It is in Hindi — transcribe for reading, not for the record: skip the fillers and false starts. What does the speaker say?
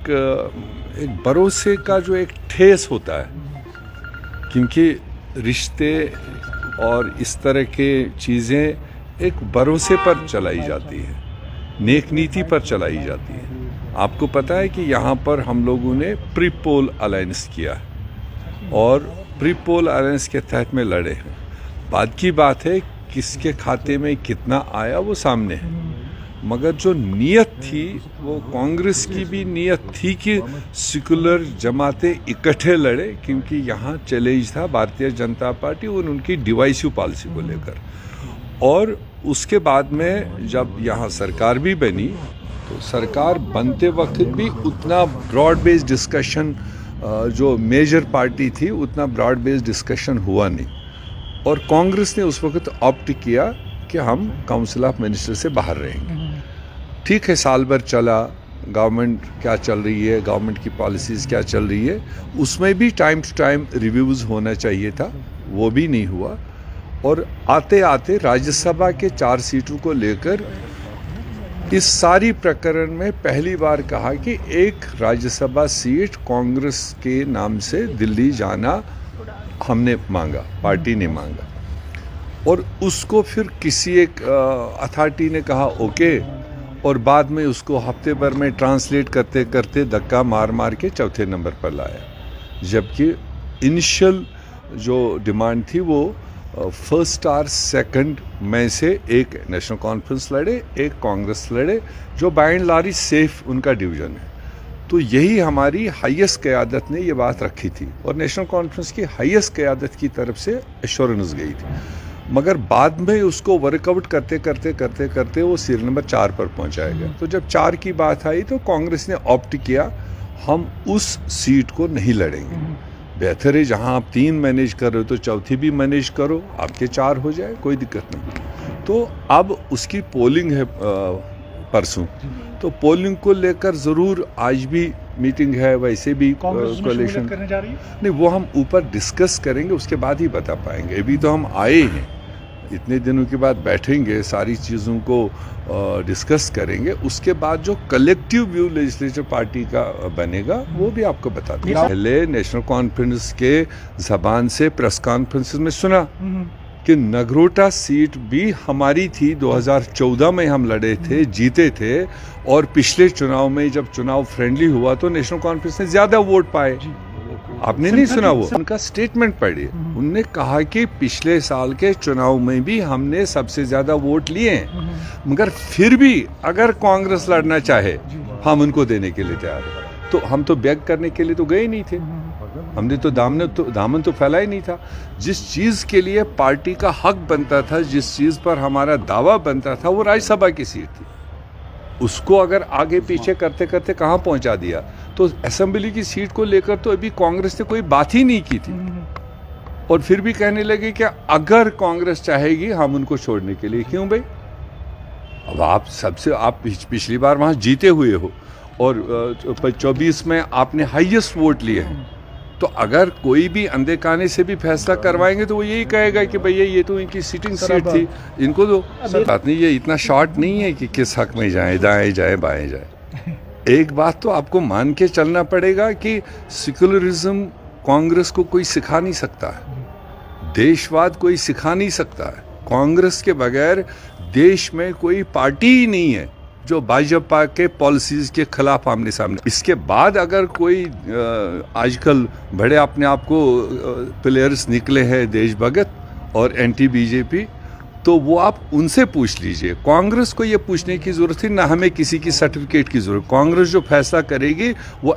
एक भरोसे का जो एक ठेस होता है, क्योंकि रिश्ते और इस तरह के चीज़ें एक भरोसे पर चलाई जाती है, नेक नीति पर चलाई जाती है। आपको पता है कि यहाँ पर हम लोगों ने प्री पोल अलायंस किया है और प्री पोल अलायंस के तहत में लड़े हैं। बाद की बात है किसके खाते में कितना आया वो सामने है, मगर जो नीयत थी वो कांग्रेस की भी नीयत थी कि सेकुलर जमातें इकट्ठे लड़े, क्योंकि यहाँ चैलेंज था भारतीय जनता पार्टी और उनकी डिवाइसिव पॉलिसी को लेकर। और उसके बाद में जब यहाँ सरकार भी बनी तो सरकार बनते वक्त भी उतना ब्रॉड बेस्ड डिस्कशन, जो मेजर पार्टी थी उतना ब्रॉड बेस्ड डिस्कशन हुआ नहीं, और कांग्रेस ने उस वक्त ऑप्ट किया कि हम काउंसिल ऑफ मिनिस्टर से बाहर रहेंगे। ठीक है, साल भर चला, गवर्नमेंट क्या चल रही है, गवर्नमेंट की पॉलिसीज़ क्या चल रही है, उसमें भी टाइम टू टाइम रिव्यूज़ होना चाहिए था, वो भी नहीं हुआ। और आते आते राज्यसभा के 4 सीटों को लेकर इस सारी प्रकरण में पहली बार कहा कि एक राज्यसभा सीट कांग्रेस के नाम से दिल्ली जाना हमने मांगा, पार्टी ने मांगा, और उसको फिर किसी एक अथॉरिटी ने कहा ओके, और बाद में उसको हफ्ते भर में ट्रांसलेट करते करते धक्का मार मार के चौथे नंबर पर लाया, जबकि इनिशियल जो डिमांड थी वो फर्स्ट और सेकंड में से एक नेशनल कॉन्फ्रेंस लड़े, एक कांग्रेस लड़े, जो बाय एंड लार्ज सेफ उनका डिवीज़न है। तो यही हमारी हाईएस्ट क़यादत ने ये बात रखी थी, और नेशनल कॉन्फ्रेंस की हाईएस्ट क़यादत की तरफ से एश्योरेंस गई थी, मगर बाद में उसको वर्कआउट करते करते करते करते वो सीरियल नंबर 4 पर पहुंचाया गया। तो जब 4 की बात आई तो कांग्रेस ने ऑप्ट किया हम उस सीट को नहीं लड़ेंगे, बेहतर है जहां आप 3 मैनेज कर रहे हो तो चौथी भी मैनेज करो, आपके 4 हो जाए, कोई दिक्कत नहीं। तो अब उसकी पोलिंग है परसों, तो पोलिंग को लेकर ज़रूर आज भी मीटिंग है, वैसे भी कोalition करने जा रही है? नहीं, वो हम ऊपर डिस्कस करेंगे, उसके बाद ही बता पाएंगे। अभी तो हम आए हैं, इतने दिनों के बाद बैठेंगे, सारी चीज़ों को डिस्कस करेंगे, उसके बाद जो कलेक्टिव व्यू लेजिस्लेटिव पार्टी का बनेगा वो भी आपको बता देंगे। पहले नेशनल कॉन्फ्रेंस के ज़बान से प्रेस कॉन्फ्रेंसेस में सुना कि नगरोटा सीट भी हमारी थी, 2014 में हम लड़े थे, जीते थे, और पिछले चुनाव में जब चुनाव फ्रेंडली हुआ तो नेशनल कॉन्फ्रेंस ने ज़्यादा वोट पाए। आपने नहीं सुना वो? उनका स्टेटमेंट पढ़िए, उनने कहा कि पिछले साल के चुनाव में भी हमने सबसे ज़्यादा वोट लिए हैं, मगर फिर भी अगर कांग्रेस लड़ना चाहे हम उनको देने के लिए तैयार हैं। तो हम तो बैग करने के लिए तो गए नहीं थे, हमने तो दामन तो फैला ही नहीं था। जिस चीज़ के लिए पार्टी का हक बनता था, जिस चीज़ पर हमारा दावा बनता था, वो राज्यसभा की सीट थी, उसको अगर आगे पीछे करते करते कहाँ पहुँचा दिया। तो असेंबली की सीट को लेकर तो अभी कांग्रेस ने कोई बात ही नहीं की थी, और फिर भी कहने लगे कि अगर कांग्रेस चाहेगी हम उनको छोड़ने के लिए। क्यों भाई? अब आप पिछली बार वहाँ जीते हुए हो, और 24 में आपने हाईएस्ट वोट लिए हैं, तो अगर कोई भी अंधे काने से भी फैसला करवाएंगे तो वो यही कहेगा कि भैया ये तो इनकी सीटिंग सीट थी, इनको दो। बात नहीं, ये इतना शॉर्ट नहीं है कि किस हक में जाए, दाएं जाए बाएं जाए। एक बात तो आपको मान के चलना पड़ेगा कि सेकुलरिज्म कांग्रेस को कोई सिखा नहीं सकता है, देशवाद कोई सिखा नहीं सकता है। कांग्रेस के बगैर देश में कोई पार्टी ही नहीं है जो भाजपा के पॉलिसीज़ के खिलाफ आमने सामने। इसके बाद अगर कोई आजकल बड़े अपने आप को प्लेयर्स निकले हैं देशभगत और एंटी बीजेपी, तो वो आप उनसे पूछ लीजिए। कांग्रेस को ये पूछने की ज़रूरत है ना, हमें किसी की सर्टिफिकेट की ज़रूरत। कांग्रेस जो फैसला करेगी वो